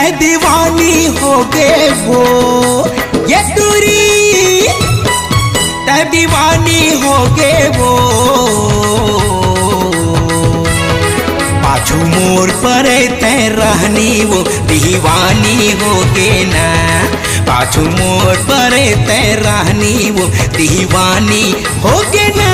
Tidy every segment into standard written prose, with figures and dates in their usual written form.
तै दीवानी हो गए वो ये दूरी, तै दीवानी हो गए वो पाछू मोर पर तै रहनी वो दीवानी हो गे ना, पाछू मोर पर तै रहनी वो दीवानी हो गे ना।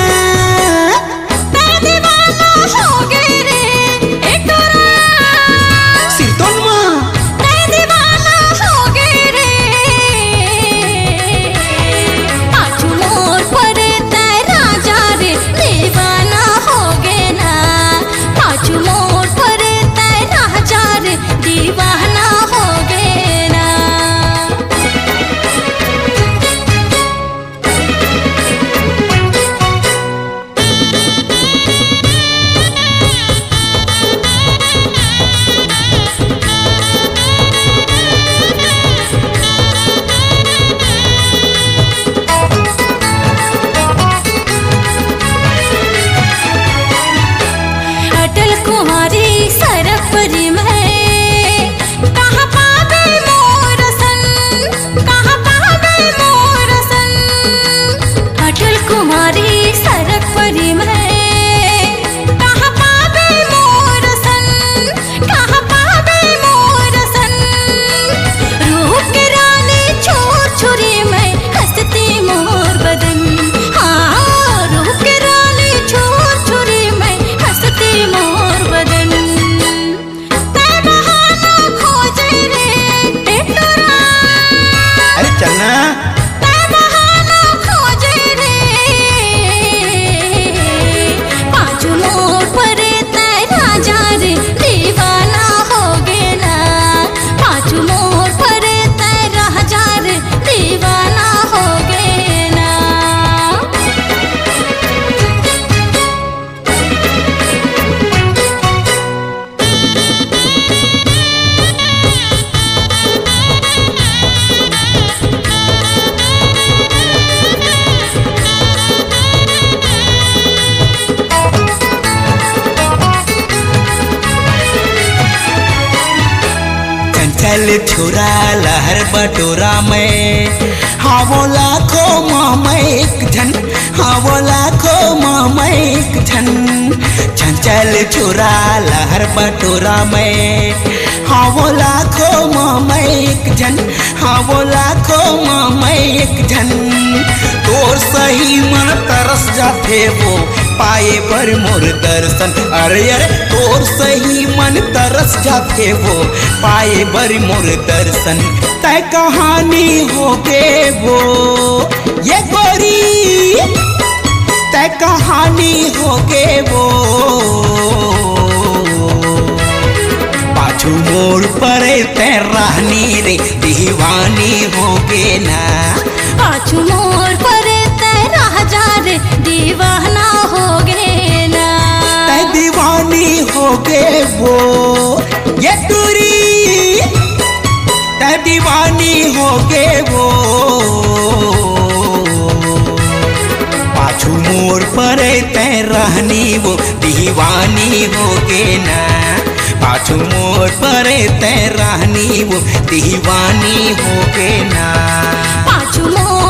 चल छोरा लहर बटोरा में, हाँ वो लाखों मामा एक झन, हाँ वो लाखों मामा एक झन। चंचल छोरा लहर बटोरा में, हाँ वो लाखों मामा एक झन, हाँ वो लाखों मामा एक झन। तोर सही मन तरस जाते वो पाए पर मोर दर्शन, अरे अरे तोर सही मन तरस जाते वो पाए बर मोर दर्शन। तय कहानी हो गे वो ये गोरी, तय कहानी हो गे वो पाछू मोर पर तय रहनी रे दीवानी हो गे ना, पाछू मोर पर तय रह जा रे दीवाना हो गे ना। तय दीवानी हो गे वो ये दूरी, तय दीवानी हो गे वो पाछू मोर पर तय रहनी वो दीवानी हो गे ना, पाछू मोर पर तय रहनी वो दीवानी हो गे ना। पाछू मोर